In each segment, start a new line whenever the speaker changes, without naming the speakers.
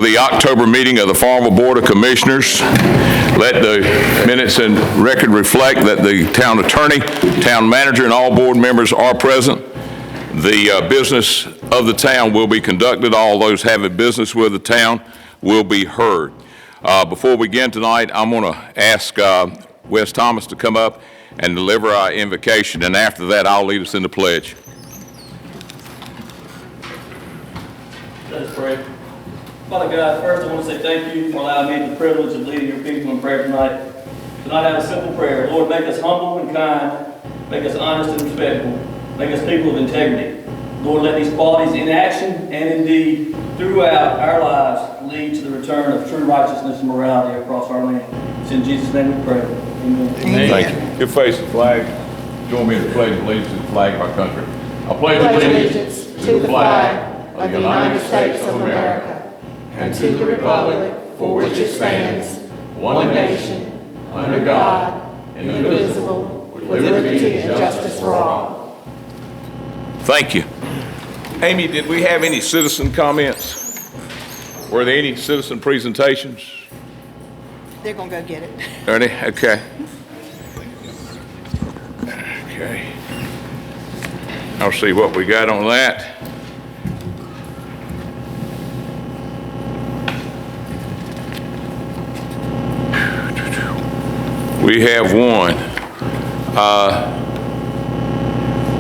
The October meeting of the Farmville Board of Commissioners. Let the minutes and record reflect that the town attorney, town manager, and all board members are present. The business of the town will be conducted. All those having business with the town will be heard. Before we begin tonight, I'm going to ask Wes Thomas to come up and deliver our invocation, and after that, I'll lead us in the pledge.
Let's pray. Father God, first I want to say thank you for allowing me the privilege of leading your people in prayer tonight. Tonight I have a simple prayer. Lord, make us humble and kind. Make us honest and respectful. Make us people of integrity. Lord, let these qualities in action and in deed throughout our lives lead to the return of true righteousness and morality across our land. It's in Jesus' name we pray. Amen.
Thank you. Give face to the flag. Join me in the pledge of allegiance to the flag of our country. I pledge allegiance to the flag of the United States of America and to the republic for which it stands, one nation, under God, indivisible, with liberty and justice for all. Thank you. Amy, did we have any citizen comments? Were there any citizen presentations?
They're going to go get it.
Are they? Okay. Okay. I'll see what we got on that. We have one.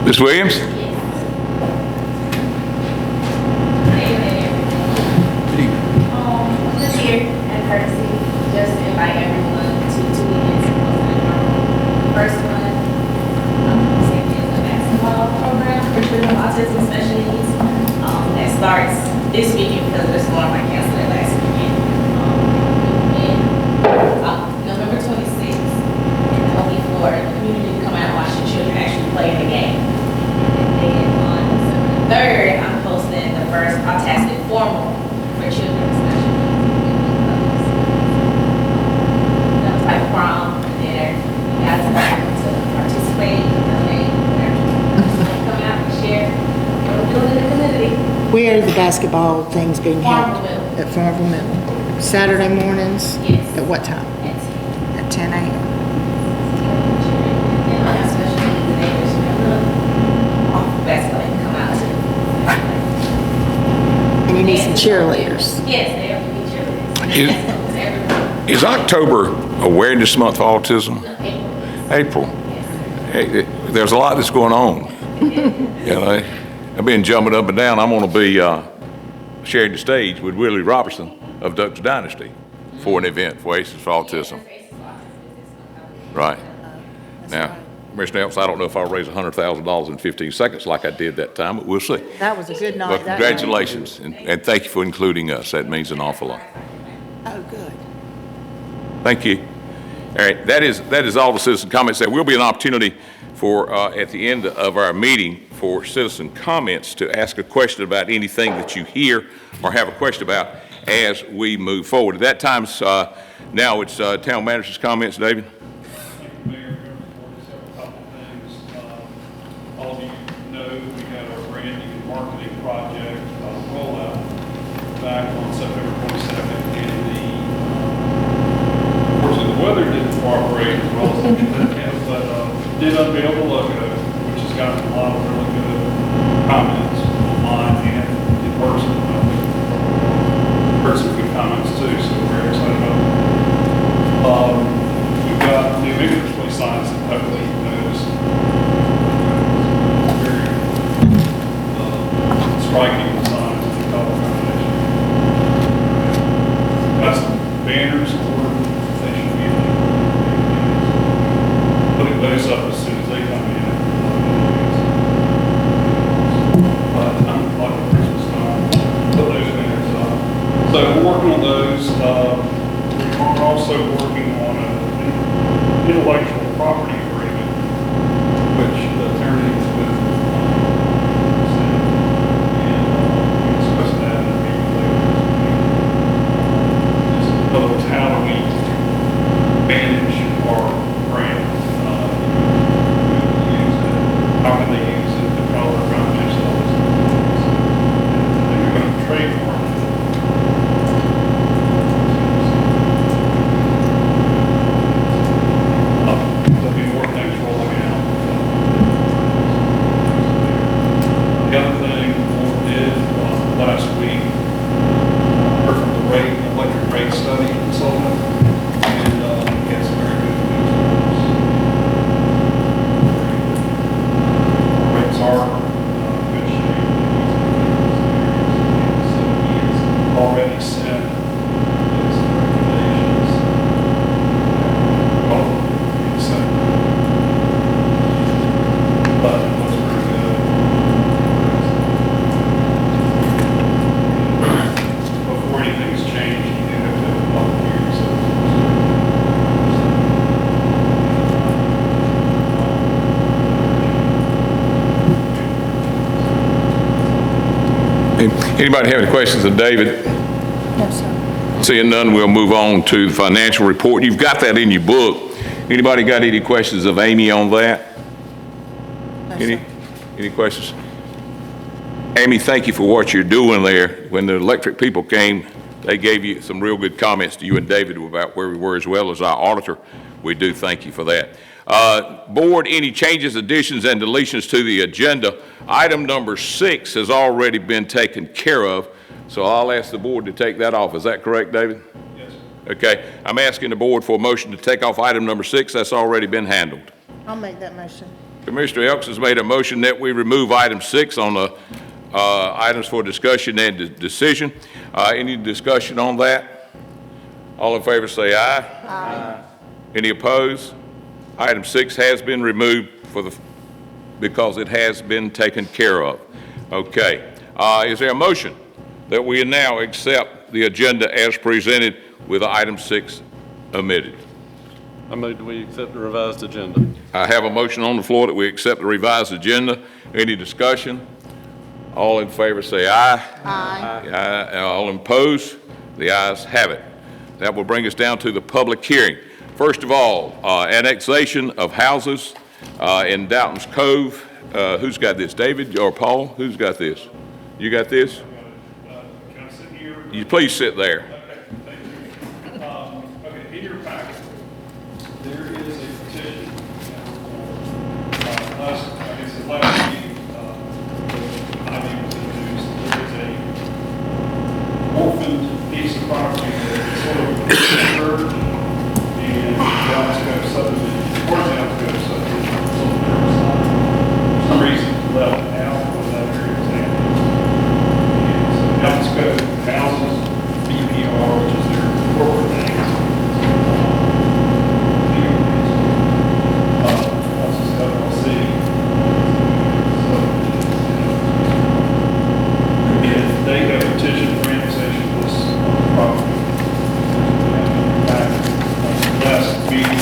Ms. Williams?
Just here at courtesy, just to invite everyone to 2 weekends. First one, is a basketball program for children with autism special needs that starts this weekend because the storm I canceled it last weekend. November 26th, and the only for the community to come out and watch the children actually play the game. And then on December 3rd, I'm hosting the first autistic formal for children with special needs. That was like prom dinner. You guys are welcome to participate, donate, whatever. Come out and share what we're doing in the community.
Where are the basketball things being held?
Farmville.
At Farmville. Saturday mornings?
Yes.
At what time? At 10 a.m.
And I have special needs neighbors who look off basketball and come out to.
And you need some cheerleaders.
Yes, they are the cheerleaders. Everyone.
Is October Awareness Month for Autism?
April.
April. Hey, there's a lot that's going on. You know, I've been jumping up and down. I'm going to be sharing the stage with Willie Robertson of Duck's Dynasty for an event for Aces for Autism. Right. Now, Commissioner Else, I don't know if I'll raise $100,000 in 15 seconds like I did that time, but we'll see.
That was a good night.
But congratulations, and thank you for including us. That means an awful lot.
Oh, good.
Thank you. All right, that is all the citizen comments. There will be an opportunity for, at the end of our meeting, for citizen comments to ask a question about anything that you hear or have a question about as we move forward. At that time, now it's town manager's comments. David?
Mayor, several couple things. All of you know we had our branding and marketing project rollout back on September 22nd, and unfortunately the weather didn't cooperate as well as it could have, but did unveil the logo, which has gotten a lot of really good comments online, and it works. Heard some good comments too, so we're very excited about it. We've got new English signs that hopefully you noticed. Very striking signs and the color combination. Got some banners for they should be putting those up as soon as they come in. But I'm like a Christmas time. Put those banners up. So we're working on those. We're also working on an intellectual property agreement, which the attorneys with and we discussed that in a meeting later. Just in other words, how do we manage our brand? Use it? How can they use it? The color, conscious, all this. And they're going to trademark it. electric rate study consultant, and he has very good news. Rates are good shape. So he has already sent his recommendations. Well, he sent, but it looks pretty good. Before anything's changed, you do have to have a public hearing, so.
Anybody have any questions of David?
No, sir.
Seeing none, we'll move on to the financial report. You've got that in your book. Anybody got any questions of Amy on that?
No,
Any?
sir.
Any questions? Amy, thank you for what you're doing there. When the electric people came, they gave you some real good comments to you and David about where we were, as well as our auditor. We do thank you for that. Board, any changes, additions, and deletions to the agenda? Item number 6 has already been taken care of, so I'll ask the board to take that off. Is that correct, David?
Yes.
Okay. I'm asking the board for a motion to take off item number 6. That's already been handled.
I'll make that motion.
Commissioner Elks has made a motion that we remove item 6 on the items for discussion and decision. Any discussion on that? All in favor say aye. Aye. Any opposed? Item 6 has been removed because it has been taken care of. Okay. Is there a motion that we now accept the agenda as presented with item 6 omitted?
I move that we accept the revised agenda.
I have a motion on the floor that we accept the revised agenda. Any discussion? All in favor say aye.
Aye.
Aye. All opposed? The ayes have it. That will bring us down to the public hearing. First of all, annexation of houses in Doubtons Cove. Who's got this, David or Paul? Who's got this? You got this?
Can I sit here?
You please sit there.
Okay, thank you. Okay, in your packet, there is a petition. I guess the last meeting, the idea was introduced, there is a orphaned piece of property that is sort of church and Doubtons Cove subdivision, or Doubtons Cove subdivision, for some reason left out of that area of town. Doubtons Cove houses BPR, which is their corporate name. Houses LLC. And they have petitioned for annexation of this property. Last meeting,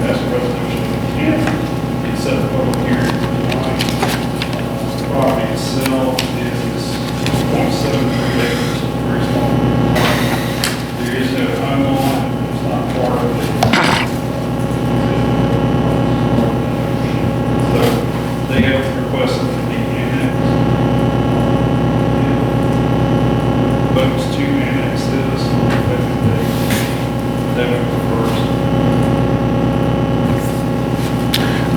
passed a resolution of intent and set a public hearing for July. The property itself is 0.73 acres, very small. There is no home on it, it's not part of it. So they have requested to be annexed. Votes to annex this effective date, November 1st.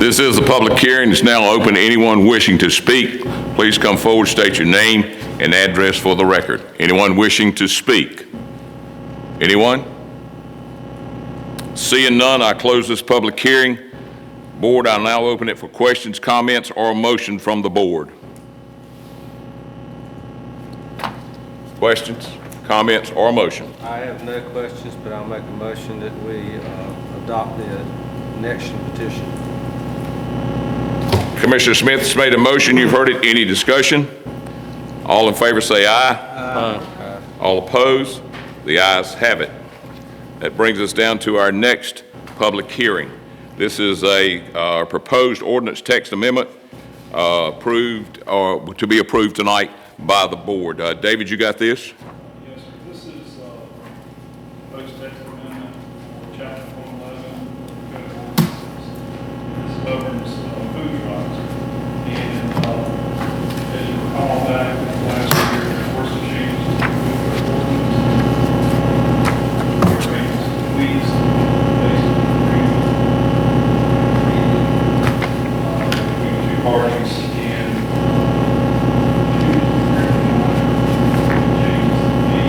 This is a public hearing. It's now open to anyone wishing to speak. Please come forward, state your name and address for the record. Anyone wishing to speak? Anyone? Seeing none, I close this public hearing. Board, I'll now open it for questions, comments, or a motion from the board. Questions, comments, or a motion?
I have no questions, but I'll make a motion that we adopt the annexation petition.
Commissioner Smith has made a motion. You've heard it. Any discussion? All in favor say aye.
Aye.
All opposed? The ayes have it. That brings us down to our next public hearing. This is a proposed ordinance text amendment approved or to be approved tonight by the board. David, you got this?
Yes, sir. This is proposed text amendment for chapter 111, code of ordinances. This governs food trucks. And as you recall back last year, there were some changes to the food truck ordinance. We're making some tweaks based on the agreement between the two parties. And changes the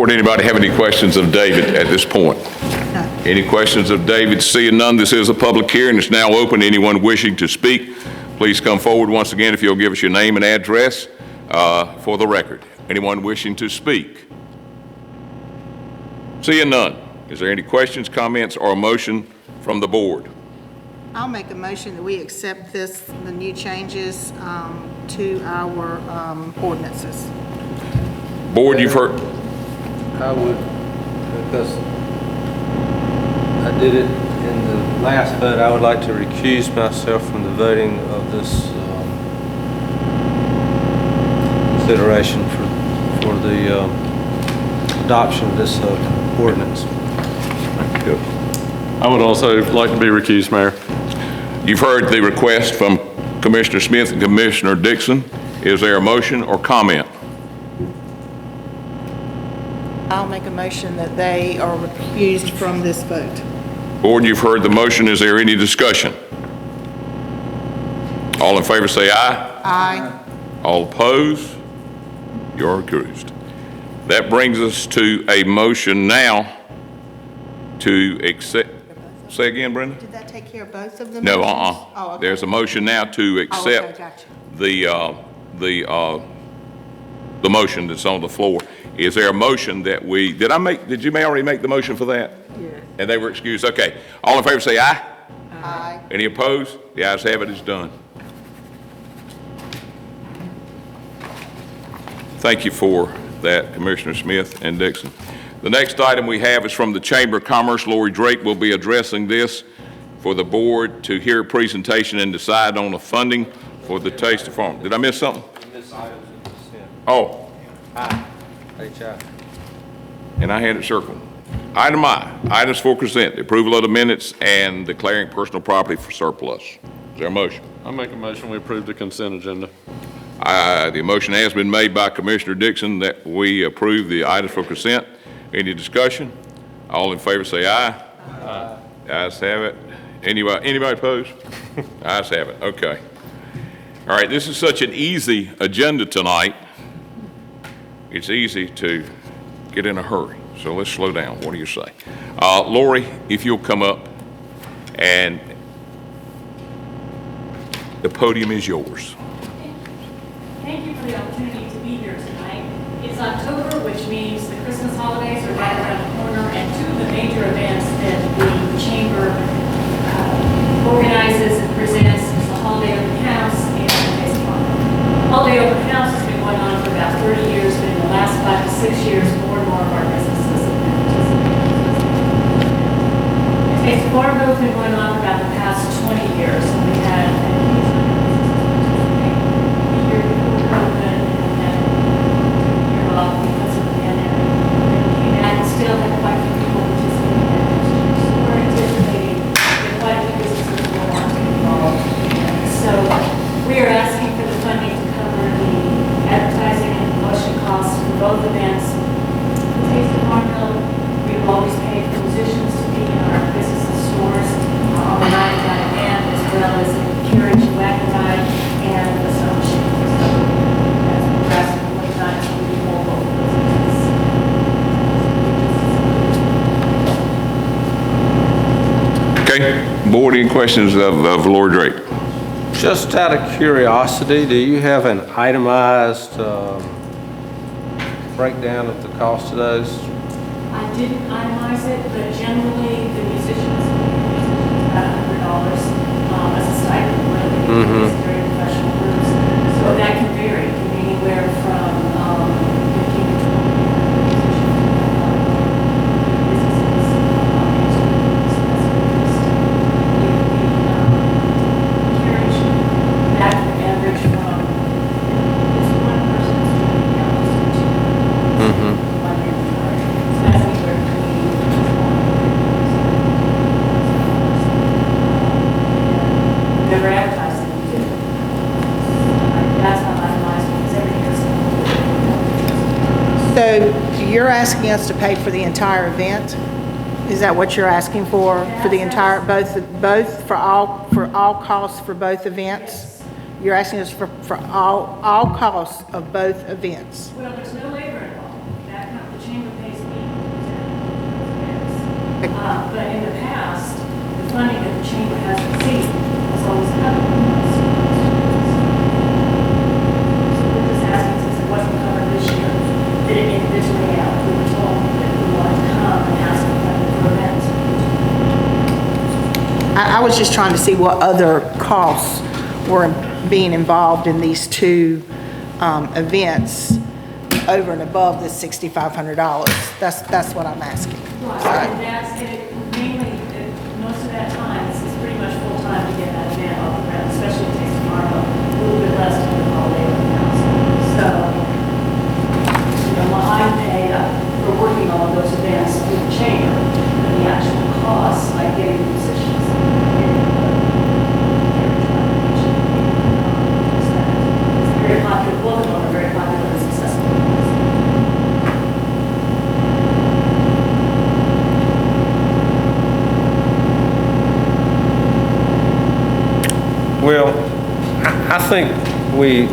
Board, anybody have any questions of David at this point?
No.
Any questions of David? Seeing none, this is a public hearing. It's now open. Anyone wishing to speak, please come forward once again if you'll give us your name and address for the record. Anyone wishing to speak? Seeing none, is there any questions, comments, or a motion from the board?
I'll make a motion that we accept the new changes to our ordinances.
Board, you've heard.
I would, because I did it in the last vote, I would like to recuse myself from the voting of this consideration for the adoption of this ordinance.
Good.
I would also like to be recused, Mayor.
You've heard the request from Commissioner Smith and Commissioner Dixon. Is there a motion or comment?
I'll make a motion that they are recused from this vote.
Board, you've heard the motion. Is there any discussion? All in favor say aye.
Aye.
All opposed? You're recused. That brings us to a motion now to accept. Say again, Brenda?
Did that take care of both of them?
No,
Oh, okay.
There's a motion now to accept
gotcha.
the motion that's on the floor. Is there a motion that did you already make the motion for that?
Yeah.
And they were excused. Okay. All in favor say aye.
Aye.
Any opposed? The ayes have it. It's done. Thank you for that, Commissioner Smith and Dixon. The next item we have is from the Chamber of Commerce. Lori Drake will be addressing this for the board to hear a presentation and decide on the funding for the Taste of Farm. Did I miss something?
This item is consent.
Oh,
H.I.
and I had it circled. Item I, items for consent, the approval of the minutes and declaring personal property for surplus. Is there a motion?
I make a motion we approve the consent agenda.
The motion has been made by Commissioner Dixon that we approve the items for consent. Any discussion? All in favor say aye. Aye. Ayes have it. Anybody opposed? Ayes have it. Okay. All right, this is such an easy agenda tonight. It's easy to get in a hurry. So let's slow down. What do you say? Lori, if you'll come up, and the podium is yours.
Thank you for the opportunity to be here tonight. It's October, which means the Christmas holidays are right around the corner, and two of the major events that the Chamber organizes and presents is the Holiday Open House and the Taste of Farmville. Holiday Open House has been going on for about 30 years, but in the last 5 to 6 years, more and more of our businesses have been participating. The Taste of Farmville has been going on for about the past 20 years, and we had still have quite a few people participating in it. So we're anticipating that quite a few businesses will want to be involved. So we are asking for the funding to cover the advertising and promotion costs for both events. The Taste of Farmville, we've always paid for musicians to be in our businesses stores on the night of that event, as well as the carriage and wagon ride and the summer show. So that's what we're asking for tonight, so we can hold both of those events.
Okay, board, any questions of Lori Drake?
Just out of curiosity, do you have an itemized breakdown of the cost of those?
I didn't itemize it, but generally the musicians about $100 as a stipend when they it's very professional groups. So that can vary, it can be anywhere from 15 to 20 carriage, that can average from, it's one person's $20 to 2 one man card. So that's anywhere between never advertising we do. That's not itemized because every year
So you're asking us to pay for the entire event? Is that what you're asking for the entire, both for all costs for both events? You're asking us for all costs of both events?
Well, there's no labor involved. The chamber pays But in the past, the funding that the chamber has received has always covered those. So we're just asking, since it wasn't covered this year, that it individually out. We were told that we wanted to come and ask for funding for events.
I was just trying to see what other costs were being involved in these two events over and above the $6,500. That's what I'm asking.
Right, and that's, and it mainly, most of that time, it's pretty much full-time to get that event off the ground, especially it takes tomorrow, a little bit less to do the holiday with the council. So, you know, I'm paid for working on those events through the chamber, and the actual costs, like getting the musicians. It's very popular, both of them are very popular and successful.
Well, I think we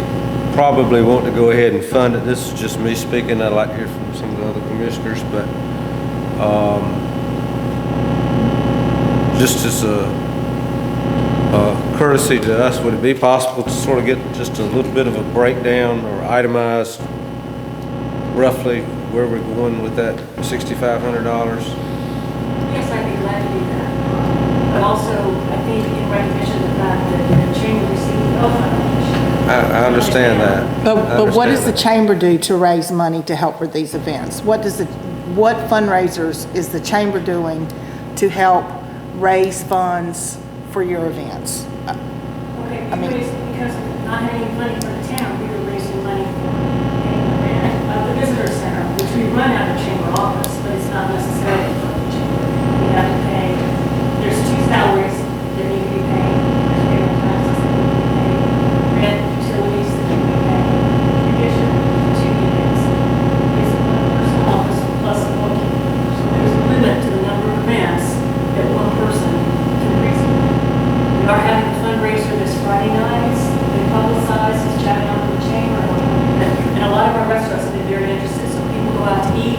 probably want to go ahead and fund it. This is just me speaking. I'd like to hear from some of the other commissioners, but just as a courtesy to us, would it be possible to sort of get just a little bit of a breakdown or itemized roughly where we're going with that $6,500?
Yes, I'd be glad to do that. But also, I think in recognition of the fact that the chamber received no funding.
I understand that.
But what does the
that.
chamber do to raise money to help with these events? What fundraisers is the chamber doing to help raise funds for your events?
Okay,
I mean-
because of not having money for the town, we were raising money for paying the rent of the visitor center, which we run out of chamber office, but it's not necessarily from the chamber. We have to pay, there's two salaries that need to be paid, there's payroll taxes that need to be paid, rent, utilities that need to be paid. In addition to the events, it's one person office plus a bookkeeper. So there's a limit to the number of events that one person can reach. We are having a fundraiser this Friday night. They publicize, it's chatting out with the chamber. And a lot of our restaurants have been very interested. So people go out to eat,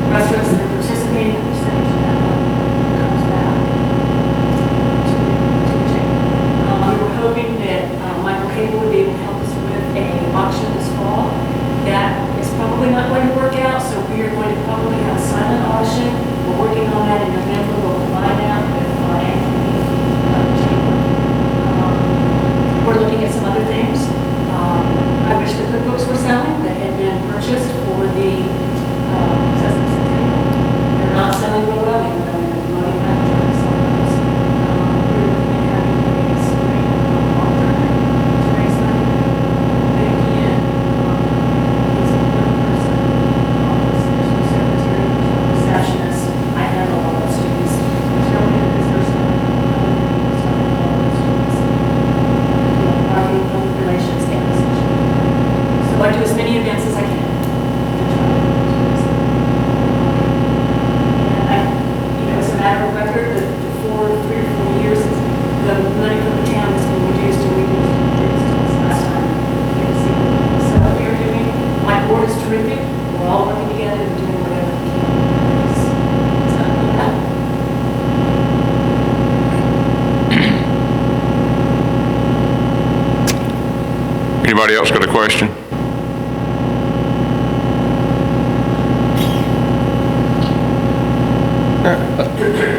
restaurants that are participating, a percentage of that money comes back to the chamber. We were hoping that Michael Cable would be able to help us with an auction this fall. That is probably not going to work out, so we are going to probably have a silent auction. We're working on that in November. We'll combine that with Anthony. We're looking at some other things. I wish the cookbooks were selling that had been purchased for the centennial. They're not selling real well, even though they're money back to us. We're looking at having a spring alternate to raise money. But again, it's a one person office. There's no secretary, there's no receptionist. I handle all those duties. There's no one in this person. Marketing, public relations, and research. So I do as many events as I can. And I, you know, as a matter of record, the 3 or 4 years, the money from the town has been reduced and reduced since last time. So we are doing, my board is terrific. We're all working together and doing whatever we can. It's not really that.
Anybody else got a question?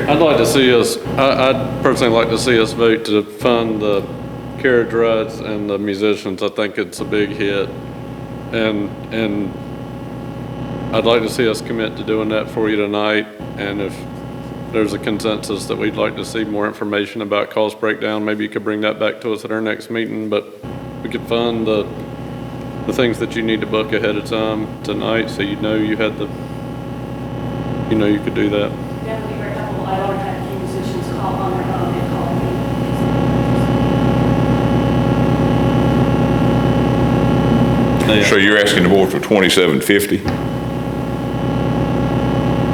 I'd like to see us, I'd personally like to see us vote to fund the carriage rides and the musicians. I think it's a big hit. And I'd like to see us commit to doing that for you tonight. And if there's a consensus that we'd like to see more information about cost breakdown, maybe you could bring that back to us at our next meeting. But we could fund the things that you need to book ahead of time tonight, so you know you had the, you know you could do that.
Definitely very helpful. I already had a few musicians call on their own and call me.
So you're asking the board for $2,750?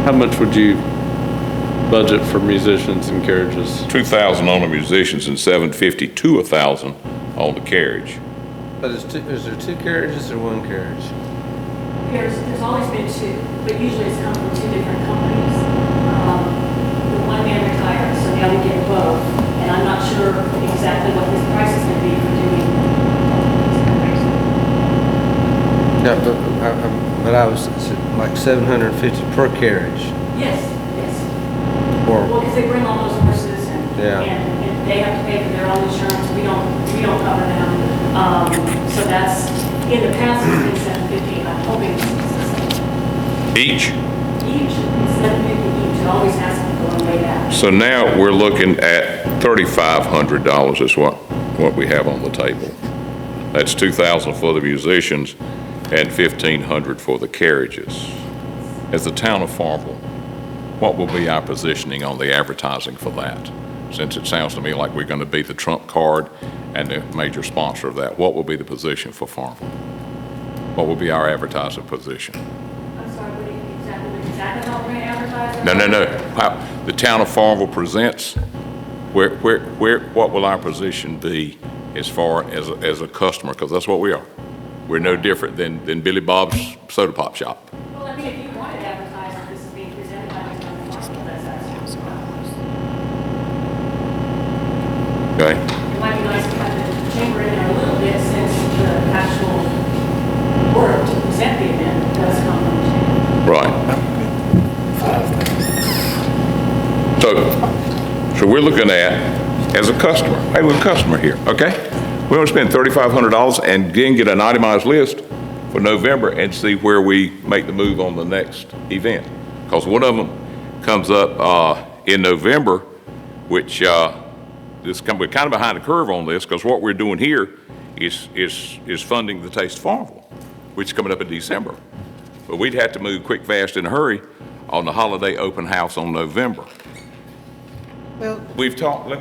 How much would you budget for musicians and carriages?
$2,000 on the musicians and $750 to $1,000 on the carriage.
But is there two carriages or one carriage?
There's always been two, but usually it's come from two different companies.
$750 per carriage.
Yes, yes.
Or,
Well, because they bring all those horses
Yeah.
and they have to pay for their own insurance. We don't cover them. So that's, in the past, it's been 750. I'm hoping it's the same.
Each?
Each, 750 each. It always has to go way back.
So now we're looking at $3,500 is what we have on the table. That's $2,000 for the musicians and $1,500 for the carriages. As the town of Farmville, what will be our positioning on the advertising for that? Since it sounds to me like we're going to be the trump card and the major sponsor of that, what will be the position for Farmville? What will be our advertising position?
I'm sorry, what do you exactly how we're going to advertise?
No. How, the town of Farmville presents, what will our position be as far as a customer? Because that's what we are. We're no different than Billy Bob's soda pop shop.
Well, I mean, if you wanted to advertise that this is being presented by the town of Farmville, that's absolutely fine.
Okay?
It might be nice to have the chamber in there a little bit since the actual work to present the event does come from the chamber.
Right. So we're looking at, as a customer, hey, we're a customer here, okay? We want to spend $3,500 and then get an itemized list for November and see where we make the move on the next event. Because one of them comes up in November, which we're kind of behind the curve on this because what we're doing here is funding the Taste of Farmville, which is coming up in December. But we'd have to move quick, fast, in a hurry on the holiday open house on November.
Well,
We've talked,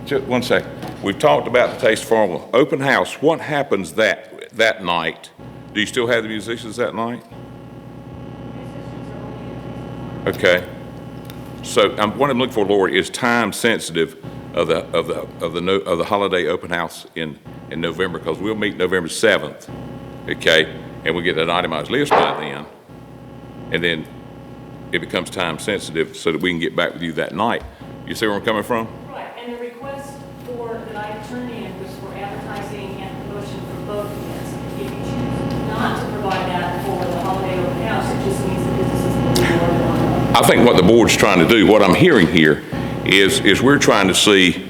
just 1 second. We've talked about the Taste of Farmville open house. What happens that night? Do you still have the musicians that night? Okay. So what I'm looking for, Lord, is time sensitive of the holiday open house in November, because we'll meet November 7th, okay? And we get an itemized list by then, and then it becomes time sensitive so that we can get back with you that night. You see where I'm coming from?
Right, and the request that I turned in was for advertising and promotion for both events. If you choose not to provide that for the holiday open house, it just means the businesses will be more than
I think what the board's trying to do, what I'm hearing here, is we're trying to see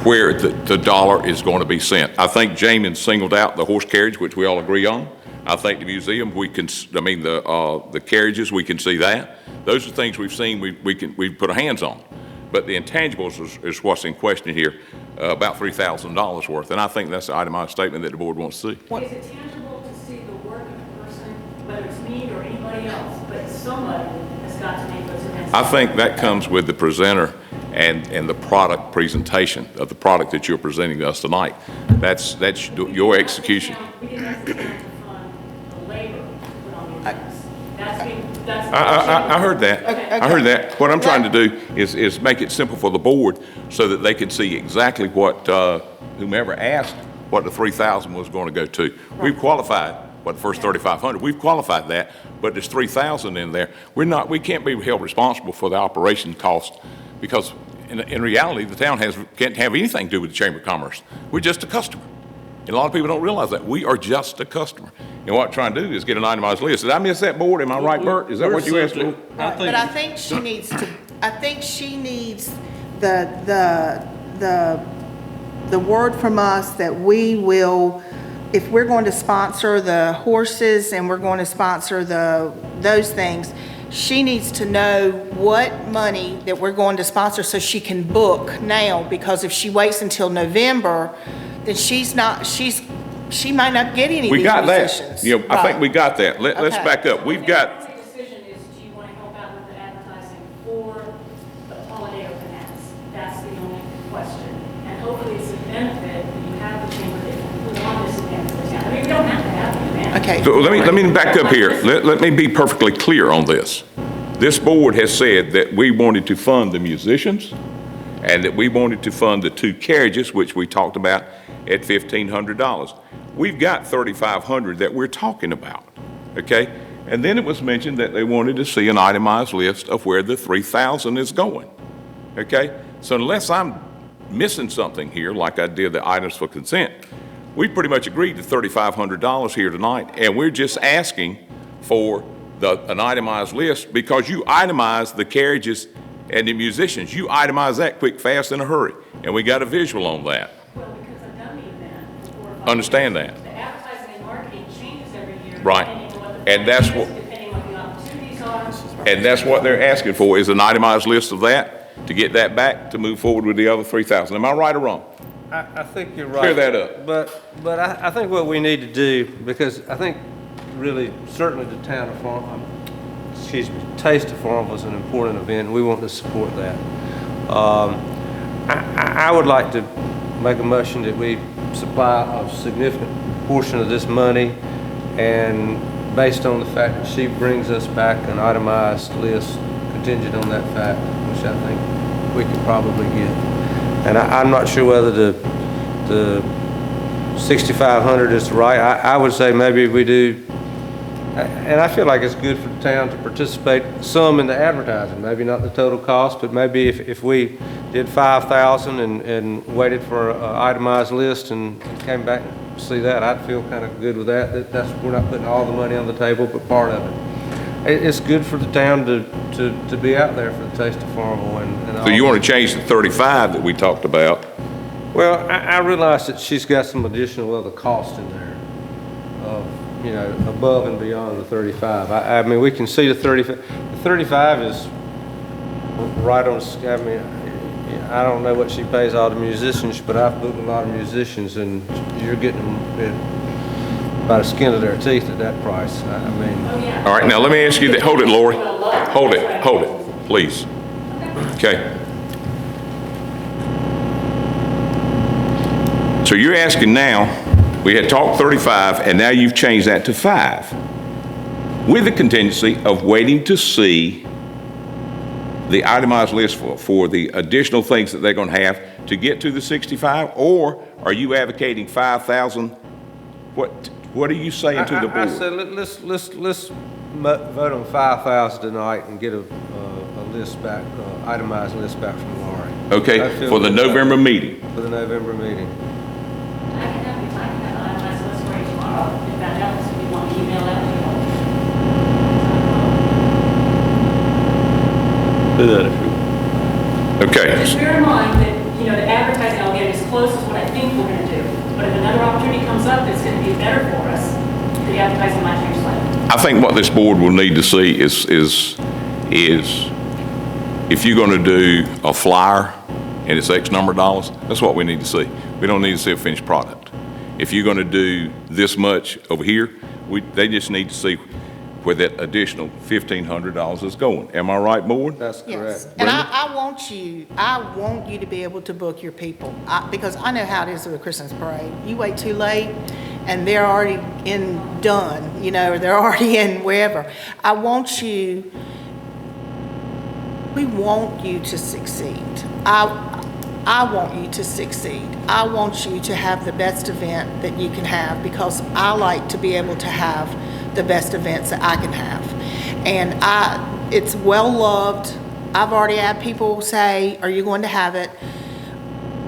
where the dollar is going to be sent. I think Jamin singled out the horse carriage, which we all agree on. I think the museum, the carriages, we can see that. Those are things we've seen, we put our hands on. But the intangibles is what's in question here, about $3,000 worth. And I think that's the itemized statement that the board wants to see.
Is it tangible to see the work of a person, whether it's me or anybody else, but somebody has got to make those events?
I think that comes with the presenter and the product presentation of the product that you're presenting to us tonight. That's your execution.
We didn't ask the town to fund the labor to put on the events. That's
I heard that.
Okay.
I heard that. What I'm trying to do is make it simple for the board so that they can see exactly what, whomever asked what the $3,000 was going to go to. We've qualified, the first $3,500, we've qualified that, but there's $3,000 in there. We can't be held responsible for the operation cost because in reality, the town can't have anything to do with the Chamber of Commerce. We're just a customer. And a lot of people don't realize that. We are just a customer. And what I'm trying to do is get an itemized list. Did I miss that, board? Am I right, Bert? Is that what you asked for?
but I think she needs the word from us that we will, if we're going to sponsor the horses and we're going to sponsor those things, she needs to know what money that we're going to sponsor so she can book now, because if she waits until November, then she might not get any of
We
these
got that.
musicians.
You know, I think we got that. Let's
Okay.
back up. We've got,
The decision is, do you want to help out with the advertising for the holiday open house? That's the only question. And hopefully it's a benefit that you have the chamber that can put on this event for the town. I mean, we don't have to have the event.
Okay.
so let me back up here. Let me be perfectly clear on this. This board has said that we wanted to fund the musicians and that we wanted to fund the 2 carriages, which we talked about at $1,500. We've got $3,500 that we're talking about, okay? And then it was mentioned that they wanted to see an itemized list of where the $3,000 is going, okay? So unless I'm missing something here, like I did the items for consent, we pretty much agreed to $3,500 here tonight, and we're just asking for an itemized list because you itemize the carriages and the musicians. You itemize that quick, fast, in a hurry. And we got a visual on that.
Well, because I've done the event for 4 or 5
Understand
years.
that.
The advertising and marketing changes every year.
Right.
Depending on what the
And that's
plan is,
what-
depending on what the opportunities are.
And that's what they're asking for, is an itemized list of that, to get that back, to move forward with the other 3,000. Am I right or wrong?
I think you're right.
Clear that up.
But I think what we need to do, because I think really, certainly the town of Taste of Farmville is an important event, and we want to support that. I would like to make a motion that we supply a significant portion of this money, and based on the fact that she brings us back an itemized list contingent on that fact, which I think we could probably get. And I'm not sure whether the 6,500 is right. I would say maybe we do, and I feel like it's good for the town to participate some in the advertising, maybe not the total cost, but maybe if we did 5,000 and waited for an itemized list and came back and see that, I'd feel kind of good with that. We're not putting all the money on the table, but part of it. It's good for the town to be out there for the Taste of Farmville and all.
So you want to change the 35 that we talked about?
Well, I realize that she's got some additional other cost in there, above and beyond the 35. I mean, we can see the 35. The 35 is right on. I mean, I don't know what she pays all the musicians, but I've booked a lot of musicians, and you're getting them by the skin of their teeth at that price. I mean.
Oh, yeah.
All right, now let me ask you that. Hold it, Lori. Hold it, please. Okay. So you're asking now, we had talked 35, and now you've changed that to 5, with the contingency of waiting to see the itemized list for the additional things that they're going to have to get to the 65, or are you advocating 5,000? What are you saying to the board?
I said let's vote on 5,000 tonight and get a list back, itemized list back from Lori.
Okay, for the November meeting.
For the November meeting.
I can have an itemized list for you tomorrow, if that helps, if you want to email that to you.
Do that if you
Okay.
Just bear in mind that, the advertising I'll get is close to what I think we're going to do. But if another opportunity comes up that's going to be better for us, the advertising might change slightly.
I think what this board will need to see is if you're going to do a flyer and it's X number of dollars, that's what we need to see. We don't need to see a finished product. If you're going to do this much over here, they just need to see where that additional $1,500 is going. Am I right, board?
That's
Yes,
correct.
and I want you to be able to book your people, because I know how it is with a Christmas parade. You wait too late, and they're already done, or they're already in wherever. We want you to succeed. I want you to succeed. I want you to have the best event that you can have, because I like to be able to have the best events that I can have. And it's well loved. I've already had people say, are you going to have it?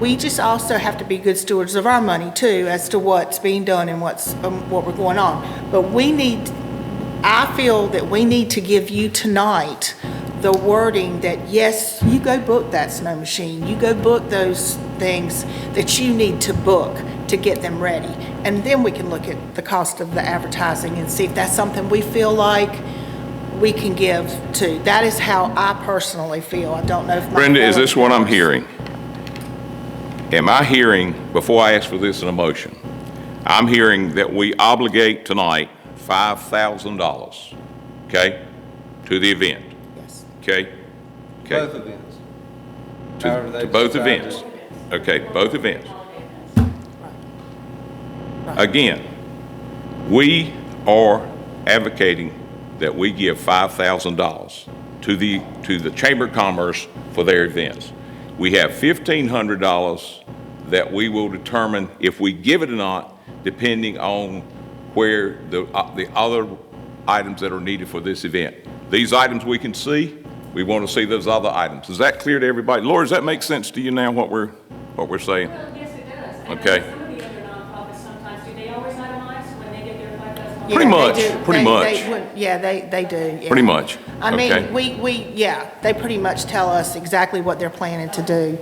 We just also have to be good stewards of our money too, as to what's being done and what we're going on. But I feel that we need to give you tonight the wording that, yes, you go book that snow machine, you go book those things that you need to book to get them ready. And then we can look at the cost of the advertising and see if that's something we feel like we can give to. That is how I personally feel. I don't know if my
Brenda, is this what I'm
fellow-
hearing? Am I hearing, before I ask for this in a motion, I'm hearing that we obligate tonight $5,000, okay, to the event,
Yes.
okay? Okay.
Both events. However they
To both
decide
events. Okay, both events.
Right.
Again, we are advocating that we give $5,000 to the Chamber of Commerce for their events. We have $1,500 that we will determine if we give it or not, depending on where the other items that are needed for this event. These items we can see, we want to see those other items. Is that clear to everybody? Laura, does that make sense to you now, what we're saying?
Well, yes, it does. And
Okay.
some of the other nonprofits sometimes, do they always itemize when they get their $5,000
Yeah,
Pretty
they
much,
do.
pretty
They-
much.
they would- Yeah, they do. Yeah.
Pretty much.
I mean,
Okay.
yeah, they pretty much tell us exactly what they're planning to do,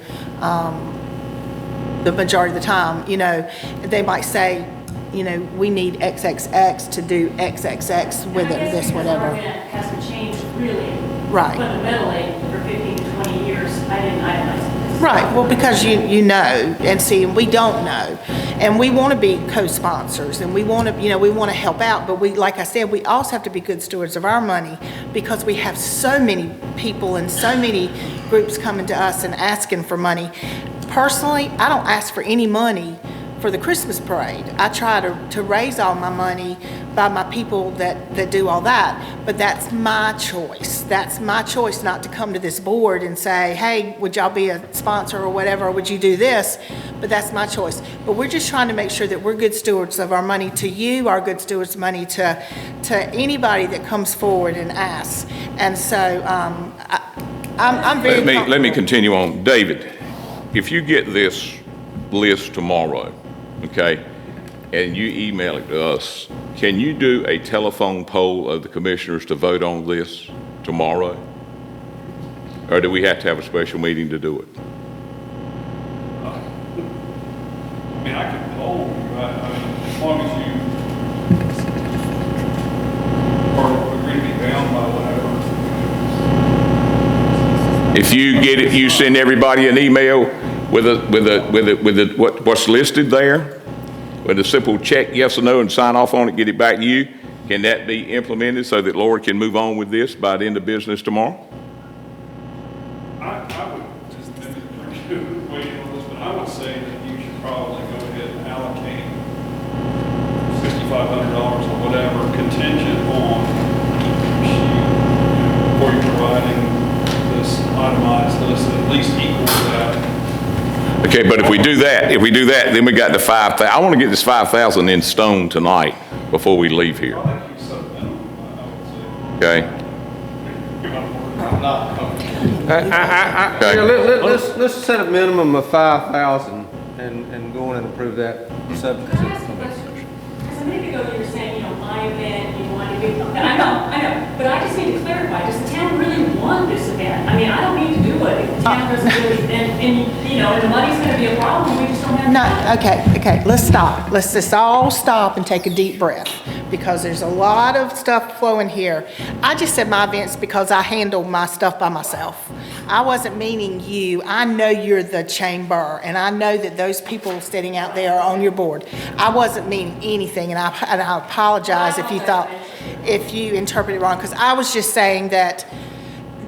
the majority of the time, you know. They might say, you know, we need XXX to do XXX with it, or this, whatever.
And I guess because our event hasn't changed really
Right.
fundamentally for 15 to 20 years, I didn't itemize this.
Right, well, because you know, and see, and we don't know. And we want to be co-sponsors, and we want to, you know, we want to help out, but we, like I said, we also have to be good stewards of our money because we have so many people and so many groups coming to us and asking for money. Personally, I don't ask for any money for the Christmas parade. I try to raise all my money by my people that do all that, but that's my choice. That's my choice not to come to this board and say, hey, would y'all be a sponsor or whatever, or would you do this? But that's my choice. But we're just trying to make sure that we're good stewards of our money to you, our good stewards of money to anybody that comes forward and asks. And so I'm very
Let me
comfortable.
continue on. David, if you get this list tomorrow, okay, and you email it to us, can you do a telephone poll of the commissioners to vote on this tomorrow? Or do we have to have a special meeting to do it?
I mean, I can poll you, as long as you are agree to be bound by whatever.
If you get it, you send everybody an email with what's listed there, with a simple check, yes or no, and sign off on it, get it back to you. Can that be implemented so that Laura can move on with this by the end of business tomorrow?
I would just waiting on this, but I would say that you should probably go ahead and allocate $6,500 or whatever contingent on before you're providing this itemized list that at least equals that.
Okay, but if we do that, then we got the 5,000. I want to get this 5,000 in stone tonight before we leave here.
I think you said minimum, I would say.
Okay?
Let's set a minimum of 5,000 and go in and approve that subject
Can
to.
I ask a question? Because a minute ago you were saying, you know, my event, you want to be, I know, but I just need to clarify, does the town really want this event? I mean, I don't need to do it if the town doesn't really, and, you know, and the money's going to be a problem, we just don't have.
No, okay, let's stop. Let's just all stop and take a deep breath because there's a lot of stuff flowing here. I just said my events because I handle my stuff by myself. I wasn't meaning you. I know you're the chamber, and I know that those people sitting out there are on your board. I wasn't meaning anything, and I apologize if you interpreted it wrong, because I was just saying that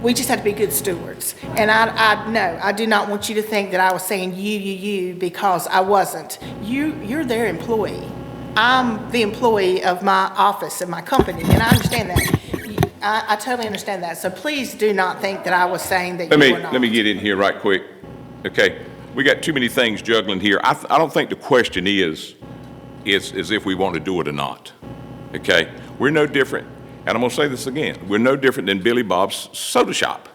we just have to be good stewards. And I do not want you to think that I was saying you, because I wasn't. You're their employee. I'm the employee of my office and my company, and I understand that. I totally understand that. So please do not think that I was saying that you were not.
Let me get in here right quick. Okay, we got too many things juggling here. I don't think the question is if we want to do it or not. Okay, we're no different, and I'm going to say this again. We're no different than Billy Bob's Soda Shop.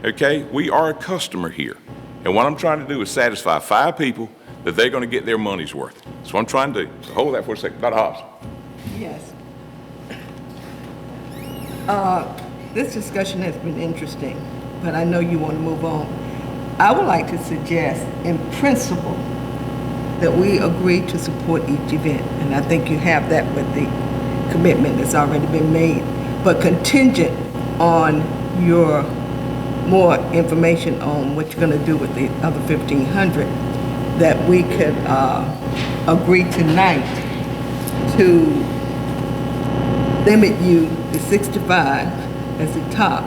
Okay, we are a customer here, and what I'm trying to do is satisfy 5 people that they're going to get their money's worth. That's what I'm trying to do. So hold that for a second. Dr. Hobbs.
Yes. This discussion has been interesting, but I know you want to move on. I would like to suggest, in principle, that we agree to support each event, and I think you have that with the commitment that's already been made, but contingent on your more information on what you're going to do with the other 1,500, that we could agree tonight to limit you to 65 as the top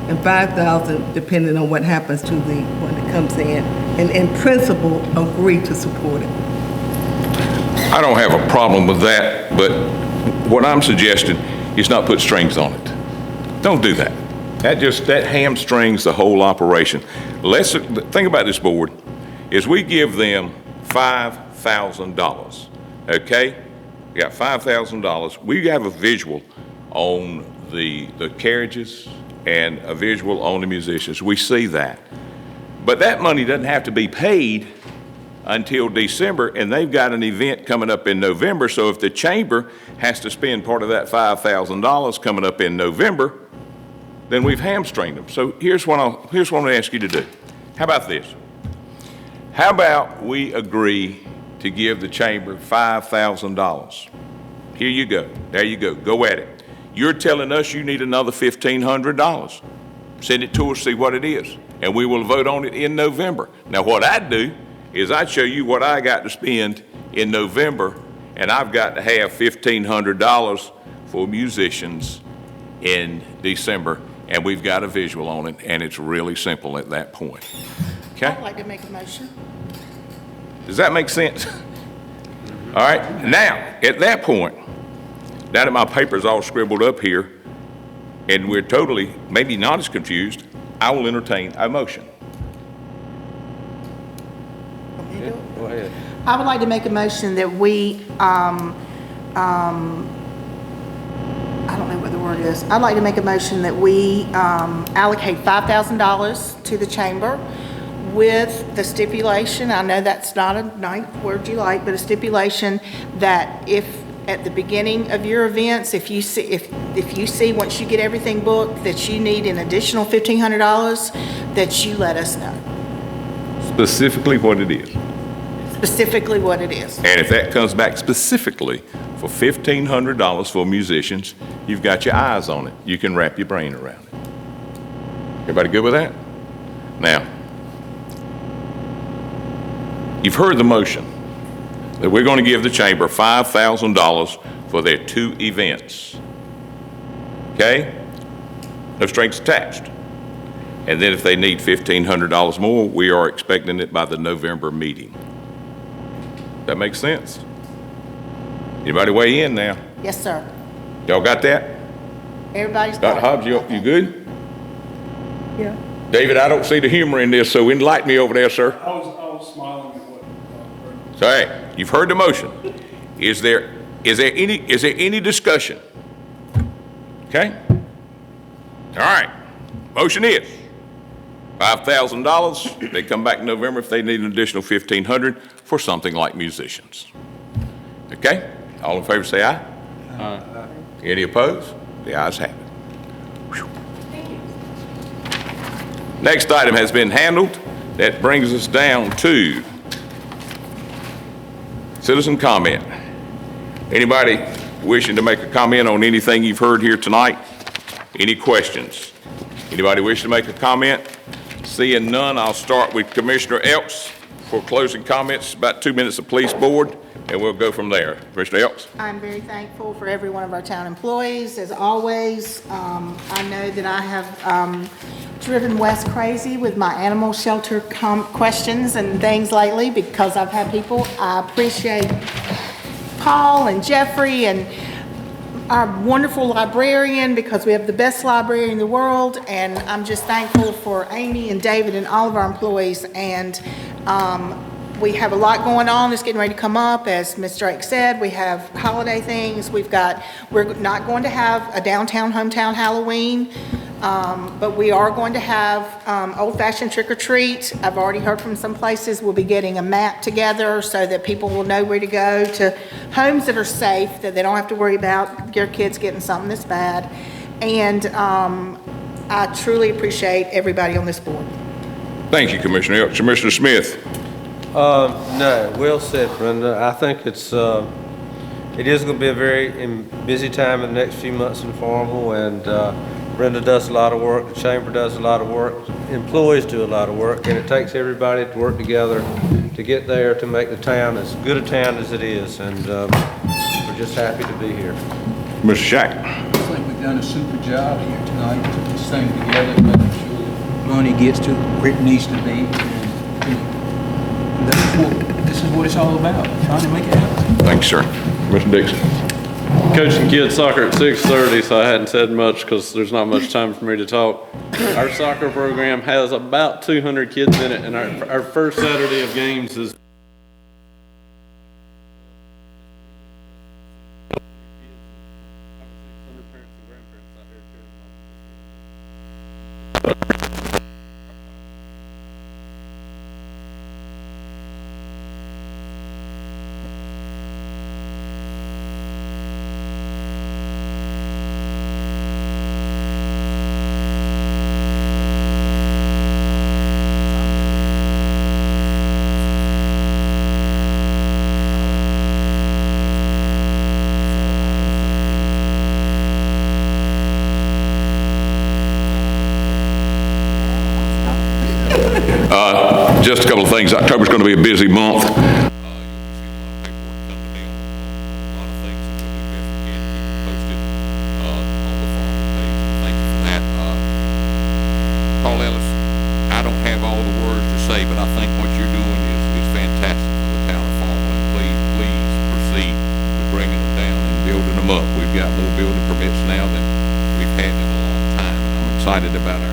and 5,000 depending on what happens to the one that comes in, and in principle agree to support it.
I don't have a problem with that, but what I'm suggesting is not put strings on it. Don't do that. That hamstrings the whole operation. The thing about this board is we give them $5,000, okay? We got $5,000. We have a visual on the carriages and a visual on the musicians. We see that. But that money doesn't have to be paid until December, and they've got an event coming up in November. So if the chamber has to spend part of that $5,000 coming up in November, then we've hamstringed them. So here's what I'm going to ask you to do. How about this? How about we agree to give the chamber $5,000? Here you go. There you go. Go at it. You're telling us you need another $1,500. Send it to us, see what it is, and we will vote on it in November. Now, what I'd do is I'd show you what I got to spend in November, and I've got to have $1,500 for musicians in December, and we've got a visual on it, and it's really simple at that point. Okay?
I'd like to make a motion.
Does that make sense? All right, now, at that point, now that my paper's all scribbled up here, and we're totally, maybe not as confused, I will entertain a motion.
Yeah, go ahead.
I would like to make a motion that we, I don't know what the word is. I'd like to make a motion that we allocate $5,000 to the chamber with the stipulation, I know that's not a nice word you like, but a stipulation that if at the beginning of your events, if you see once you get everything booked that you need an additional $1,500, that you let us know.
Specifically what it is.
Specifically what it is.
And if that comes back specifically for $1,500 for musicians, you've got your eyes on it. You can wrap your brain around it. Everybody good with that? Now, you've heard the motion that we're going to give the chamber $5,000 for their 2 events. Okay? No strings attached. And then if they need $1,500 more, we are expecting it by the November meeting. That makes sense? Anybody weigh in now?
Yes, sir.
Y'all got that?
Everybody's got
Dr.
it.
Hobbs, you good?
Yeah.
David, I don't see the humor in this, so enlighten me over there, sir.
I was smiling at what,
So, hey, you've heard the motion. Is there any discussion? Okay? All right. Motion is $5,000. They come back in November if they need an additional $1,500 for something like musicians. Okay? All in favor say aye. Aye. Any opposed? The ayes have it. Whew.
Thank you.
Next item has been handled. That brings us down to citizen comment. Anybody wishing to make a comment on anything you've heard here tonight? Any questions? Anybody wish to make a comment? Seeing none, I'll start with Commissioner Elks for closing comments, about 2 minutes of police board, and we'll go from there. Commissioner Elks.
I'm very thankful for every one of our town employees, as always. I know that I have driven Wes crazy with my animal shelter questions and things lately because I've had people. I appreciate Paul and Jeffrey and our wonderful librarian, because we have the best library in the world, and I'm just thankful for Amy and David and all of our employees. And we have a lot going on that's getting ready to come up. As Ms. Drake said, we have holiday things. We're not going to have a downtown hometown Halloween, but we are going to have old-fashioned trick-or-treat. I've already heard from some places we'll be getting a map together so that people will know where to go to homes that are safe, that they don't have to worry about your kids getting something that's bad. And I truly appreciate everybody on this board.
Thank you, Commissioner Elks. Commissioner Smith.
No, well said, Brenda. I think it is going to be a very busy time in the next few months in Farmville, and Brenda does a lot of work, the chamber does a lot of work, employees do a lot of work, and it takes everybody to work together to get there to make the town as good a town as it is, and we're just happy to be here.
Mr. Shack.
I think we've done a super job here tonight, put this thing together, making sure that money gets to where it needs to be. This is what it's all about, trying to make it happen.
Thanks, sir. Mr. Dixon.
Coaching kids soccer at 6:30, so I hadn't said much because there's not much time for me to talk. Our soccer program has about 200 kids in it, and our first Saturday of games is
Just a couple of things. October's going to be a busy month. Paul Ellis, I don't have all the words to say, but I think what you're doing is fantastic for the town of Farmville. Please proceed with bringing them down and building them up. We've got more building permits now than we've had in a long time, and I'm excited about our